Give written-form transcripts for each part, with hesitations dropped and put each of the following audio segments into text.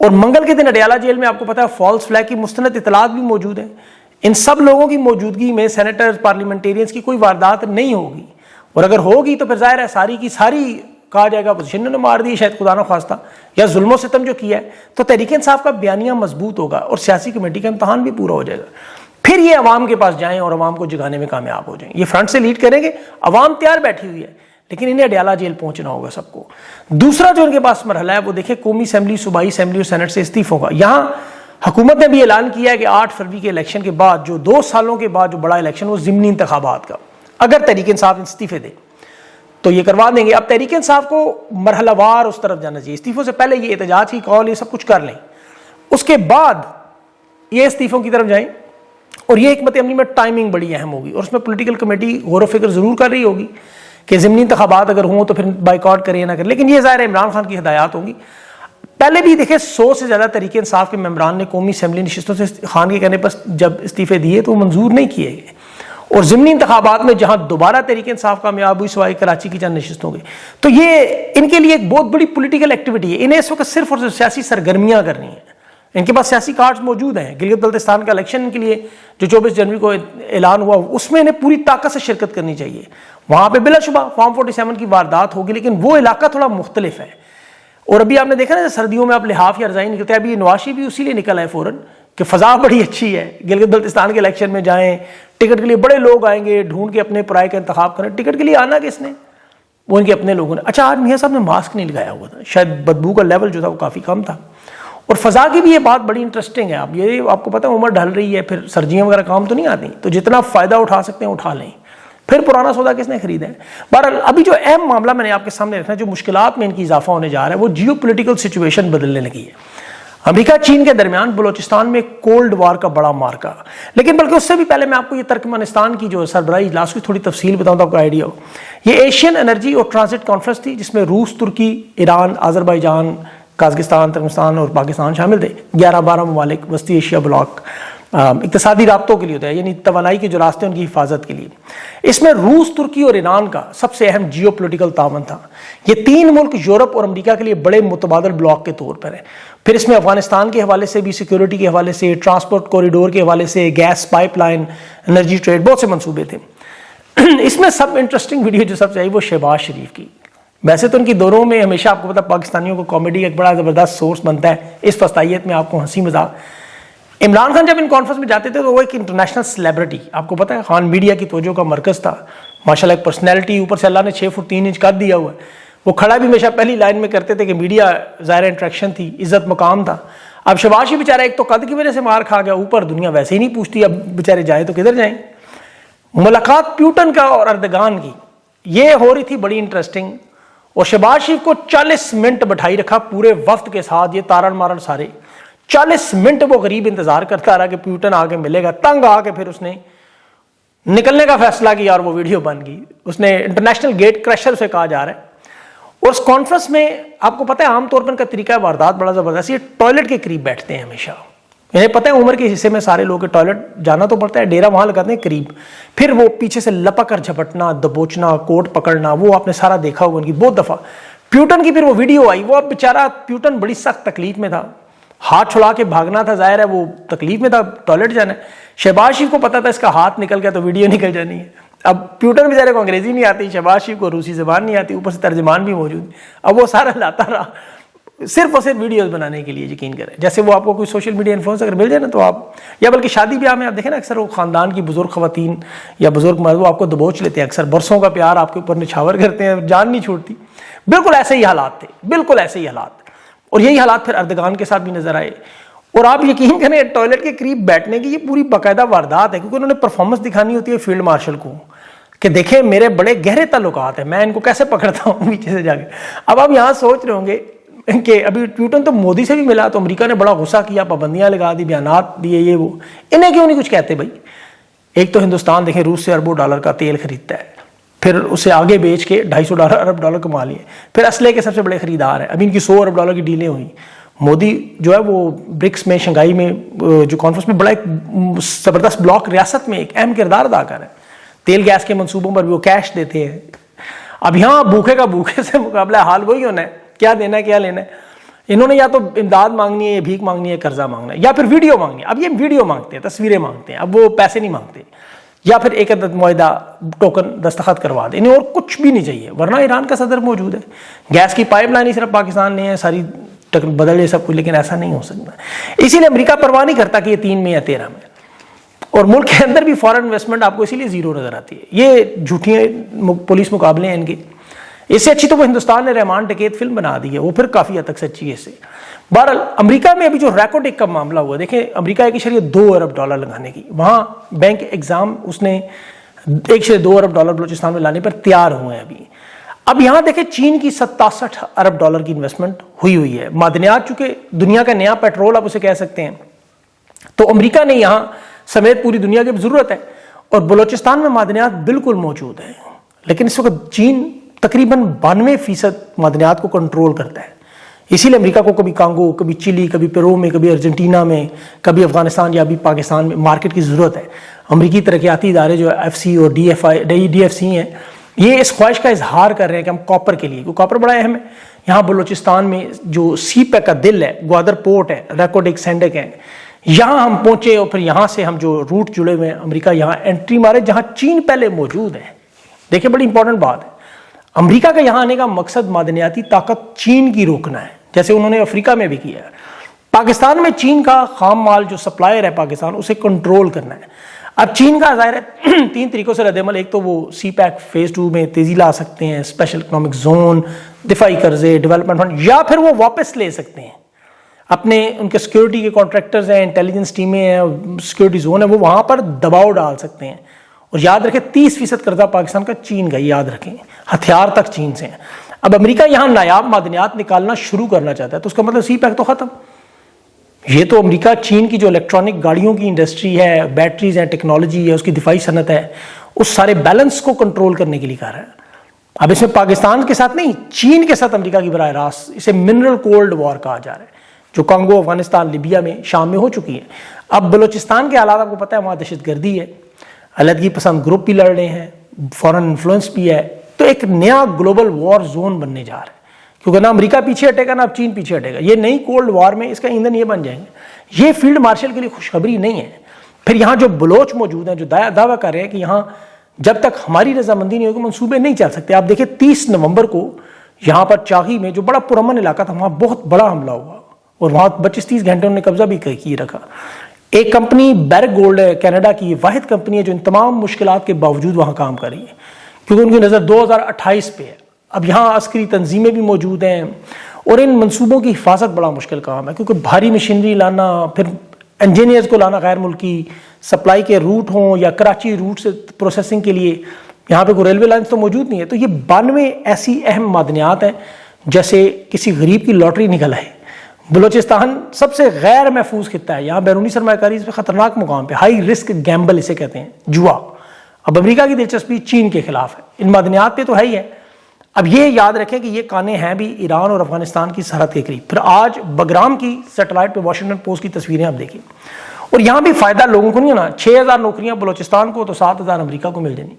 اور منگل کے دن اڈیالہ جیل میں آپ کو پتا ہے فالس فلیگ کی مستند اطلاعات بھی موجود ہیں. ان سب لوگوں کی موجودگی میں سینیٹرز پارلیمنٹیرینز کی کوئی واردات نہیں ہوگی, اور اگر ہوگی تو پھر ظاہر ہے ساری کی ساری کہا جائے گا اپوزیشن نے مار دی شاید خدا نہ خواستہ, یا ظلم و ستم جو کیا ہے. تو تحریک انصاف کا بیانیہ مضبوط ہوگا اور سیاسی کمیٹی کا امتحان بھی پورا ہو جائے گا. پھر یہ عوام کے پاس جائیں اور عوام کو جگانے میں کامیاب ہو جائیں. یہ فرنٹ سے لیڈ کریں گے, عوام تیار بیٹھی ہوئی ہے, لیکن انہیں اڈیالہ جیل پہنچنا ہوگا سب کو. دوسرا جو ان کے پاس مرحلہ ہے وہ دیکھیں قومی اسمبلی, صوبائی اسمبلی اور سینٹ سے استعفوں کا. یہاں حکومت نے بھی اعلان کیا ہے کہ 8 فروری کے الیکشن کے بعد جو 2 سالوں کے بعد جو بڑا الیکشن وہ ضمنی انتخابات کا, اگر تحریک انصاف استعفے دے تو یہ کروا دیں گے. اب تحریک انصاف کو مرحلہ وار اس طرف جانا چاہیے. استعفوں سے پہلے یہ احتجاج کی کال یہ سب کچھ کر لیں, اس کے بعد یہ استعفوں کی طرف جائیں. اور یہ حکمت عملی میں ٹائمنگ بڑی اہم ہوگی, اور اس میں پولیٹیکل کمیٹی غور و فکر ضرور کر رہی ہوگی کہ ضمنی انتخابات اگر ہوں تو پھر بائیکاٹ کریں یا نہ کریں. لیکن یہ ظاہر ہے عمران خان کی ہدایات ہوں گی. پہلے بھی دیکھیں 100 سے زیادہ تحریک انصاف کے ممبران نے قومی اسمبلی نشستوں سے خان کے کہنے پر جب استعفے دیے تو وہ منظور نہیں کیے گئے, اور ضمنی انتخابات میں جہاں دوبارہ تحریک انصاف کامیاب ہوئی سوائے کراچی کی چند نشستوں گئی. تو یہ ان کے لیے ایک بہت بڑی پولیٹیکل ایکٹیویٹی ہے. انہیں اس وقت صرف اور سیاسی سرگرمیاں کرنی ہیں. ان کے پاس سیاسی کارڈز موجود ہیں. گلگت بلتستان کا الیکشن کے لیے جو 24 جنوری کو اعلان ہوا اس میں انہیں پوری طاقت سے شرکت کرنی چاہیے. وہاں پہ بلا شبہ فارم 47 کی واردات ہوگی, لیکن وہ علاقہ تھوڑا مختلف ہے. اور ابھی آپ نے دیکھا نا سردیوں میں آپ لحاف یا رضائی نکلتے ہیں, ابھی نواشی بھی اسی لیے نکل ہے فوراً کہ فضا بڑی اچھی ہے. گلگت بلتستان کے الیکشن میں جائیں, ٹکٹ کے لیے بڑے لوگ آئیں گے, ڈھونڈ کے اپنے پرائے کا انتخاب کریں. ٹکٹ کے لیے آنا کس نے, وہ ان کے اپنے لوگوں نے. اچھا آج میاں صاحب نے ماسک نہیں لگایا ہوا تھا, شاید بدبو کا لیول جو تھا وہ کافی کم تھا. اور فضا کی بھی یہ بات بڑی انٹرسٹنگ ہے. اب یہ آپ کو پتہ ہے عمر ڈھل رہی ہے, پھر سرجیاں وغیرہ کام تو نہیں آتی, تو جتنا فائدہ اٹھا سکتے ہیں اٹھا لیں. پھر پرانا سودا کس نے خریدا ہے. بہرحال ابھی جو اہم معاملہ میں نے آپ کے سامنے رکھنا ہے, جو مشکلات میں ان کی اضافہ ہونے جا رہا ہے, وہ جیو پولیٹیکل سچویشن بدلنے لگی ہے. امریکہ چین کے درمیان بلوچستان میں کولڈ وار کا بڑا مارکا. لیکن بلکہ اس سے بھی پہلے میں آپ کو یہ ترکمانستان کی جو سربراہی اجلاس کی تھوڑی تفصیل بتاؤں تو آپ کو آئیڈیا ہو. یہ ایشین انرجی اور ٹرانزٹ کانفرنس تھی جس میں روس, ترکی, ایران, آذربائیجان, قازقستان, ترکمانستان اور پاکستان شامل تھے. 11-12 ممالک وسطی ایشیا بلاک اقتصادی رابطوں کے لیے ہوتا ہے, یعنی توانائی کے جو راستے ان کی حفاظت کے لیے. اس میں روس, ترکی اور ایران کا سب سے اہم جیو پولیٹیکل تعاون تھا. یہ 3 ملک یورپ اور امریکہ کے لیے بڑے متبادل بلاک کے طور پر ہیں. پھر اس میں افغانستان کے حوالے سے بھی, سیکیورٹی کے حوالے سے, ٹرانسپورٹ کوریڈور کے حوالے سے, gas pipe line, energy trade, بہت سے منصوبے تھے. اس میں سب انٹرسٹنگ ویڈیو جو سب سے آئی وہ شہباز شریف کی. ویسے تو ان کی دوروں میں ہمیشہ آپ کو پتا پاکستانیوں کو کامیڈی کا ایک بڑا زبردست سورس بنتا ہے, اس فستائیت میں آپ کو ہنسی مذاق. عمران خان جب ان کانفرنس میں جاتے تھے تو وہ ایک انٹرنیشنل سیلیبریٹی, آپ کو پتا ہے خان میڈیا کی توجہ کا مرکز تھا. ماشاءاللہ ایک پرسنالٹی, اوپر سے اللہ نے 6 فٹ 3 انچ قد دیا ہوا ہے. وہ کھڑا بھی ہمیشہ پہلی لائن میں کرتے تھے کہ میڈیا ظاہر انٹریکشن تھی, عزت مقام تھا. اب شہباز بیچارہ ایک تو قد کی وجہ سے مار کھا گیا, اوپر دنیا ویسے ہی نہیں پوچھتی, اب بیچارے جائیں تو کدھر جائیں. ملاقات پیوٹن کا اور اردگان کی یہ ہو رہی تھی بڑی انٹرسٹنگ, اور شہباز شریف کو 40 منٹ بٹھائی رکھا پورے وفد کے ساتھ. یہ تارن مارن سارے 40 منٹ وہ غریب انتظار کرتا رہا کہ پیوٹن آ کے ملے گا. تنگ آ کے پھر اس نے نکلنے کا فیصلہ کیا اور وہ ویڈیو بن گئی. اس نے انٹرنیشنل گیٹ کریشر سے کہا جا رہا ہے. اور اس کانفرنس میں آپ کو پتہ ہے عام طور پر ان کا طریقہ واردات بڑا زبردست, یہ ٹوائلٹ کے قریب بیٹھتے ہیں ہمیشہ. انہیں پتہ ہے عمر کے حصے میں سارے لوگ ٹوائلٹ جانا تو پڑتا ہے, ڈیرا وہاں لگاتے ہیں قریب. پھر وہ پیچھے سے لپک کر جھپٹنا, دبوچنا, کوٹ پکڑنا, وہ آپ نے سارا دیکھا ہوگا ان کی بہت دفعہ. پیوٹن کی پھر وہ ویڈیو آئی, وہ اب بیچارہ پیوٹن بڑی سخت تکلیف میں تھا, ہاتھ چھڑا کے بھاگنا تھا, ظاہر ہے وہ تکلیف میں تھا, ٹوائلٹ جانا ہے. شہباز شریف کو پتا تھا اس کا ہاتھ نکل گیا تو ویڈیو نکل جانی ہے. اب پیوٹن بیچارے کو انگریزی نہیں آتی, شہباز شریف کو روسی زبان نہیں آتی, اوپر سے ترجمان بھی موجود. اب وہ سارا لاتا رہا صرف اور صرف ویڈیوز بنانے کے لیے. یقین کریں جیسے وہ آپ کو کوئی سوشل میڈیا انفلوئنس اگر مل جائے نا تو آپ, یا بلکہ شادی بیاہ میں آپ دیکھیں نا اکثر وہ خاندان کی بزرگ خواتین یا بزرگ مرد وہ آپ کو دبوچ لیتے ہیں, اکثر برسوں کا پیار آپ کے اوپر نچھاور کرتے ہیں, جان نہیں چھوڑتی. بالکل ایسے ہی حالات تھے, بالکل ایسے ہی حالات. اور یہی حالات پھر اردگان کے ساتھ بھی نظر آئے. اور آپ یقین کریں ٹوائلٹ کے قریب بیٹھنے کی یہ پوری باقاعدہ واردات ہے, کیونکہ انہوں نے پرفارمنس دکھانی ہوتی ہے فیلڈ مارشل کو کہ دیکھیں میرے بڑے گہرے تعلقات ہیں, میں ان کو کیسے پکڑتا ہوں پیچھے سے جا کے. اب آپ یہاں سوچ رہے ہوں گے کہ ابھی پیوٹن تو مودی سے بھی ملا تو امریکہ نے بڑا غصہ کیا, پابندیاں لگا دی, بیانات دیے, یہ وہ. انہیں کیوں نہیں کچھ کہتے بھائی؟ ایک تو ہندوستان دیکھیں روس سے اربوں ڈالر کا تیل خریدتا ہے, پھر اسے آگے بیچ کے 250 ارب ڈالر کما لیے, پھر اسلحے کے سب سے بڑے خریدار ہیں. ابھی ان کی 100 ارب ڈالر کی ڈیلیں ہوئی. مودی جو ہے وہ برکس میں, شنگھائی میں جو کانفرنس میں بڑا ایک زبردست بلاک ریاست میں ایک اہم کردار ادا کر رہے ہیں. تیل گیس کے منصوبوں پر بھی وہ کیش دیتے ہیں. اب یہاں بھوکے کا بھوکے سے مقابلہ حال وہی ہونا ہے, کیا دینا ہے کیا لینا ہے. انہوں نے یا تو امداد مانگنی ہے، بھیک مانگنی ہے، قرضہ مانگنا ہے، یا پھر ویڈیو مانگنی ہے. اب یہ ویڈیو مانگتے ہیں، تصویریں مانگتے ہیں، اب وہ پیسے نہیں مانگتے، یا پھر ایک عدد معاہدہ ٹوکن دستخط کروا دیں. انہیں اور کچھ بھی نہیں چاہیے، ورنہ ایران کا صدر موجود ہے. گیس کی پائپ لائن ہی صرف پاکستان نے ہے، ساری بدل ہے سب کچھ، لیکن ایسا نہیں ہو سکتا. اسی لیے امریکہ پرواہ نہیں کرتا کہ یہ 3 میں یا 13 میں. اور ملک کے اندر بھی فارن انویسٹمنٹ آپ کو اسی لیے زیرو نظر آتی ہے. یہ جھوٹی پولیس مقابلے ہیں ان کے. اس سے اچھی تو وہ ہندوستان نے رحمان ڈکیت فلم بنا دی ہے، وہ پھر کافی حد تک سچی ہے اس سے. بہرحال امریکہ میں ابھی جو ریکارڈ کا معاملہ ہوا، دیکھیں امریکہ $1.2 ارب لگانے کی، وہاں بینک ایگزام اس نے $1.2 ارب بلوچستان میں لانے پر تیار ہوئے ہیں ابھی. اب یہاں دیکھیں چین کی $67 ارب کی انویسٹمنٹ ہوئی ہے. معدنیات چونکہ دنیا کا نیا پیٹرول آپ اسے کہہ سکتے ہیں، تو امریکہ نے یہاں سمیت پوری دنیا کی ضرورت ہے، اور بلوچستان میں معدنیات بالکل موجود ہیں. لیکن اس وقت چین تقریباً 92% معدنیات کو کنٹرول کرتا ہے. اسی لیے امریکہ کو کبھی کانگو، کبھی چلی، کبھی پیرو میں، کبھی ارجنٹینا میں، کبھی افغانستان یا ابھی پاکستان میں مارکیٹ کی ضرورت ہے. امریکی ترقیاتی ادارے جو FCC اور DFC ہیں، یہ اس خواہش کا اظہار کر رہے ہیں کہ ہم کاپر کے لیے، کیونکہ کاپر بڑا اہم ہے. یہاں بلوچستان میں جو سی پیک کا دل ہے، گوادر پورٹ ہے، ریکوڈک سینڈک ہے، یہاں ہم پہنچے اور پھر یہاں سے ہم جو روٹ جڑے ہوئے ہیں، امریکہ یہاں انٹری مارے جہاں چین پہلے موجود ہے. دیکھیں بڑی امپورٹنٹ بات ہے، امریکہ کا یہاں آنے کا مقصد معدنیاتی طاقت چین کی روکنا ہے، جیسے انہوں نے افریقہ میں بھی کیا ہے. پاکستان میں چین کا خام مال جو سپلائر ہے پاکستان، اسے کنٹرول کرنا ہے. اب چین کا ظاہر ہے 3 طریقوں سے رد عمل. ایک تو وہ سی پیک فیز 2 میں تیزی لا سکتے ہیں، اسپیشل اکنامک زون، دفاعی قرضے، ڈیولپمنٹ فنڈ، یا پھر وہ واپس لے سکتے ہیں اپنے، ان کے سیکورٹی کے کانٹریکٹرز ہیں، انٹیلیجنس ٹیمیں ہیں، سیکورٹی زون ہے، وہ وہاں پر دباؤ ڈال سکتے ہیں. اور یاد رکھیں 30% قرضہ پاکستان کا چین کا، یاد رکھیں ہتھیار تک چین سے ہیں. اب امریکہ یہاں نایاب معدنیات نکالنا شروع کرنا چاہتا ہے، تو اس کا مطلب سی پیک تو ختم. یہ تو امریکہ چین کی جو الیکٹرانک گاڑیوں کی انڈسٹری ہے، بیٹریز ہیں، ٹیکنالوجی ہے، اس کی دفاعی صنعت ہے، اس سارے بیلنس کو کنٹرول کرنے کے لیے کر رہا ہے. اب اس میں پاکستان کے ساتھ نہیں، چین کے ساتھ امریکہ کی براہ راست، اسے منرل کولڈ وار کہا جا رہا ہے، جو کانگو، افغانستان، لیبیا میں، شام میں ہو چکی ہے. اب بلوچستان کے حالات آپ کو پتہ ہے، وہاں دہشت گردی ہے، علیحدگی پسند گروپ بھی لڑ رہے ہیں، فورن انفلوئنس بھی ہے. تو ایک نیا گلوبل وار زون بننے جا رہا ہے، کیونکہ نہ امریکہ پیچھے ہٹے گا، نہ اب چین پیچھے ہٹے گا. یہ نئی کولڈ وار میں اس کا ایندھن یہ بن جائیں گے. یہ فیلڈ مارشل کے لیے خوشخبری نہیں ہے. پھر یہاں جو بلوچ موجود ہیں، جو دعویٰ کر رہے ہیں کہ یہاں جب تک ہماری رضامندی نہیں ہوگی منصوبے نہیں چل سکتے. آپ دیکھیں 30 نومبر کو یہاں پر چاغی میں جو بڑا پرامن علاقہ تھا، وہاں بہت بڑا حملہ ہوا، اور وہاں 25-30 گھنٹے انہوں نے قبضہ بھی کی رکھا. ایک کمپنی بیرک گولڈ ہے، کینیڈا کی واحد کمپنی ہے جو ان تمام مشکلات کے باوجود وہاں کام کر رہی ہے، کیونکہ ان کی نظر 2028 پہ ہے. اب یہاں عسکری تنظیمیں بھی موجود ہیں، اور ان منصوبوں کی حفاظت بڑا مشکل کام ہے، کیونکہ بھاری مشینری لانا، پھر انجینئرز کو لانا غیر ملکی، سپلائی کے روٹ ہوں یا کراچی روٹ سے پروسیسنگ کے لیے، یہاں پہ کوئی ریلوے لائنز تو موجود نہیں ہے. تو یہ 92 ایسی اہم معدنیات ہیں جیسے کسی غریب کی لاٹری نکل آئے. بلوچستان سب سے غیر محفوظ خطہ ہے، یہاں بیرونی سرمایہ کاری اس پہ خطرناک مقام پہ، ہائی رسک گیمبل اسے کہتے ہیں، جوا. اب امریکہ کی دلچسپی چین کے خلاف ہے، ان معدنیات پہ تو ہے ہی ہے. اب یہ یاد رکھیں کہ یہ کانے ہیں بھی ایران اور افغانستان کی سرحد کے قریب. پھر آج بگرام کی سیٹلائٹ پہ واشنگٹن پوسٹ کی تصویریں آپ دیکھیں، اور یہاں بھی فائدہ لوگوں کو نہیں ہونا. 6000 نوکریاں بلوچستان کو تو 7000 امریکہ کو مل جانی.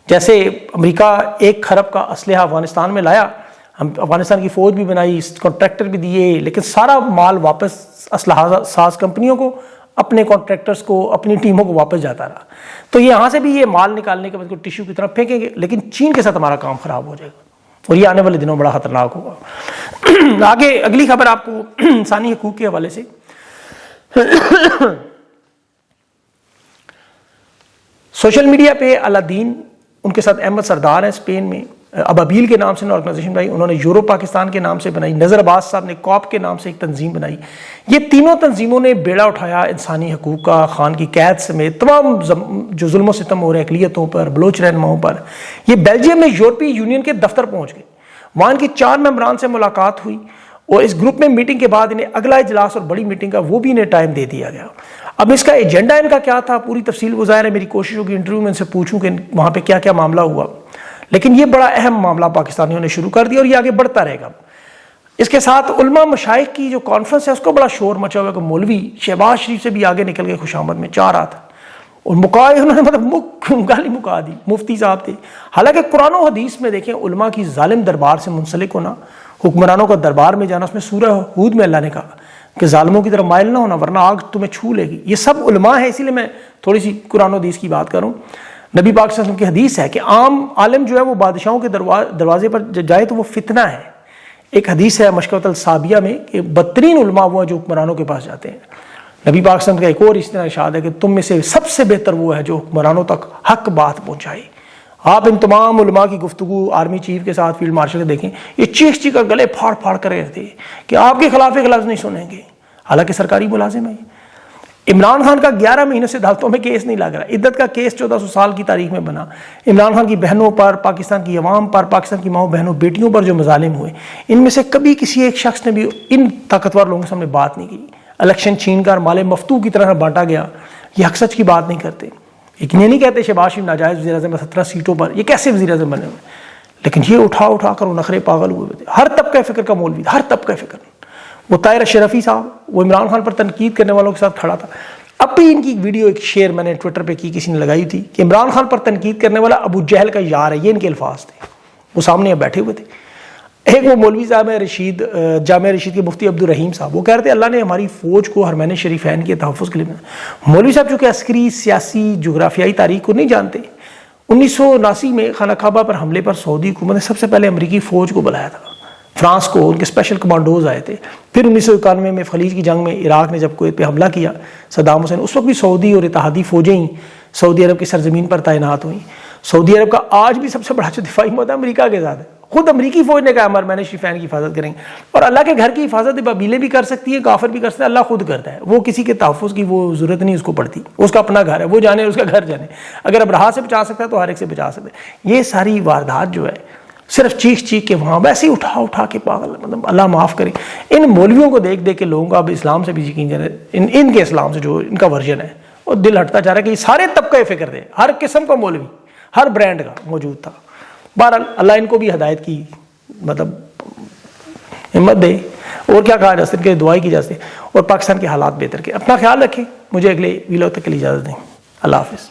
جیسے امریکہ 1 خرب کا اسلحہ افغانستان میں لایا، ہم افغانستان کی فوج بھی بنائی، کانٹریکٹر بھی دیے، لیکن سارا مال واپس اسلحہ ساز کمپنیوں کو، اپنے کانٹریکٹرز کو، اپنی ٹیموں کو واپس جاتا رہا. تو یہاں سے بھی یہ مال نکالنے کے بعد ٹیشو کی طرف پھینکیں گے، لیکن چین کے ساتھ ہمارا کام خراب ہو جائے گا، اور یہ آنے والے دنوں بڑا خطرناک ہوگا. آگے اگلی خبر آپ کو انسانی حقوق کے حوالے سے. سوشل میڈیا پہ الادین، ان کے ساتھ احمد سردار ہیں اسپین میں، ابابیل کے نام سے آرگنائزیشن بنائی، انہوں نے یورو پاکستان کے نام سے بنائی، نظر عباس صاحب نے کاپ کے نام سے ایک تنظیم بنائی. یہ تینوں تنظیموں نے بیڑا اٹھایا انسانی حقوق کا، خان کی قید سمیت تمام جو ظلم و ستم ہو رہے ہیں اقلیتوں پر، بلوچ رہنماؤں پر. یہ بیلجیم میں یورپی یونین کے دفتر پہنچ گئے، وہاں کی 4 ممبران سے ملاقات ہوئی، اور اس گروپ میں میٹنگ کے بعد انہیں اگلا اجلاس اور بڑی میٹنگ کا وہ بھی انہیں ٹائم دے دیا گیا. اب اس کا ایجنڈا ان کا کیا تھا، پوری تفصیل وہ ظاہر ہے میری کوشش ہوگی انٹرویو میں ان سے پوچھوں کہ وہاں پہ کیا کیا معاملہ ہوا. لیکن یہ بڑا اہم معاملہ پاکستانیوں نے شروع کر دیا، اور یہ آگے بڑھتا رہے گا. اس کے ساتھ علماء مشائخ کی جو کانفرنس ہے اس کو بڑا شور مچا ہوا ہے کہ مولوی شہباز شریف سے بھی آگے نکل گئے خوشامد میں، 4 رہا تھا، اور مکائے انہوں نے مطلب گالی مکا دی. مفتی صاحب تھے. حالانکہ قرآن و حدیث میں دیکھیں علماء کی ظالم دربار سے منسلک ہونا حکمرانوں کا دربار میں جانا، اس میں سورہ ہود میں اللہ نے کہا کہ ظالموں کی طرف مائل نہ ہونا ورنہ آگ تمہیں چھو لے گی. یہ سب علماء ہیں، اسی لیے میں تھوڑی سی قرآن و حدیث کی بات کروں. نبی پاک صلی اللہ علیہ وسلم کی حدیث ہے کہ عام عالم جو ہے وہ بادشاہوں کے دروازے پر جائے تو وہ فتنہ ہے. ایک حدیث ہے مشکوۃ الصابیہ میں کہ بدترین علماء وہ ہیں جو حکمرانوں کے پاس جاتے ہیں. نبی پاک صلی اللہ علیہ وسلم کا ایک اور اس طرح ارشاد ہے کہ تم میں سے سب سے بہتر وہ ہے جو حکمرانوں تک حق بات پہنچائے. آپ ان تمام علماء کی گفتگو آرمی چیف کے ساتھ فیلڈ مارشل کے دیکھیں، یہ چیخ چیخ کر گلے پھاڑ پھاڑ کر رہتے ہیں کہ آپ کے خلاف ایک لفظ نہیں سنیں گے، حالانکہ سرکاری ملازم ہے. عمران خان کا 11 مہینوں سے عدالتوں میں کیس نہیں لگ رہا. عدت کا کیس 1400 سال کی تاریخ میں بنا. عمران خان کی بہنوں پر، پاکستان کی عوام پر، پاکستان کی ماؤں بہنوں بیٹیوں پر جو مظالم ہوئے، ان میں سے کبھی کسی ایک شخص نے بھی ان طاقتور لوگوں کے سامنے بات نہیں کی. الیکشن چھین کر مال مفتوح کی طرح بانٹا گیا، یہ حق سچ کی بات نہیں کرتے. لیکن یہ نہیں کہتے شہباز شریف ناجائز وزیر اعظم 17 سیٹوں پر، یہ کیسے وزیر اعظم بنے ہوئے. لیکن یہ اٹھا اٹھا کر وہ نخرے پاگل ہوئے تھے. ہر طبقہ فکر کا مولوی، ہر طبقہ فکر. وہ طاہر اشرفی صاحب، وہ عمران خان پر تنقید کرنے والوں کے ساتھ کھڑا تھا. اب بھی ان کی ویڈیو ایک شیئر میں نے ٹویٹر پہ کی، کسی نے لگائی تھی کہ عمران خان پر تنقید کرنے والا ابو جہل کا یار ہے. یہ ان کے الفاظ تھے، وہ سامنے بیٹھے ہوئے تھے. ایک وہ مولوی صاحب رشید، جامعہ رشید کے مفتی عبد الرحیم صاحب، وہ کہہ رہے تھے اللہ نے ہماری فوج کو حرمین شریفین کے تحفظ کے لیے. مولوی صاحب چونکہ عسکری، سیاسی، جغرافیائی تاریخ کو نہیں جانتے، 1979 میں خانہ کعبہ پر حملے پر سعودی حکومت نے سب سے پہلے امریکی فوج کو بلایا تھا، فرانس کو. ان کے اسپیشل کمانڈوز آئے تھے. پھر 1991 میں خلیج کی جنگ میں عراق نے جب کویت پہ حملہ کیا صدام حسین، اس وقت بھی سعودی اور اتحادی فوجیں ہی سعودی عرب کی سرزمین پر تعینات ہوئیں. سعودی عرب کا آج بھی سب سے بڑا جو دفاعی معاہدہ امریکہ کے ساتھ ہے. خود امریکی فوج نے کہا ہم حرمین شریفین کی حفاظت کریں گے. اور اللہ کے گھر کی حفاظت بابیلیں بھی کر سکتی ہیں، کافر بھی کر سکتے ہیں، اللہ خود کرتا ہے. وہ کسی کے تحفظ کی وہ ضرورت نہیں اس کو پڑتی. اس کا اپنا گھر ہے، وہ جانے اس کا گھر جانے. اگر ابراہ سے بچا سکتا ہے تو ہر ایک سے بچا سکتا ہے. یہ ساری واردات جو ہے صرف چیخ چیخ کے وہاں ویسے ہی اٹھا اٹھا کے پاگل، مطلب اللہ معاف کرے. ان مولویوں کو دیکھ دیکھ کے لوگوں کا اب اسلام سے بھی یقین جا رہا ہے، ان کے اسلام سے جو ان کا ورژن ہے وہ دل ہٹتا جا رہا ہے کہ یہ سارے طبقے فکر دے، ہر قسم کا مولوی، ہر برانڈ کا موجود تھا. بہرحال اللہ ان کو بھی ہدایت کی مطلب ہمت دے. اور کیا کہا جا سکتا ہے کہ دعائیں کی جا سکتی، اور پاکستان کے حالات بہتر کے. اپنا خیال رکھیں. مجھے اگلے ویلاگ تک کے لیے اجازت دیں. اللہ حافظ.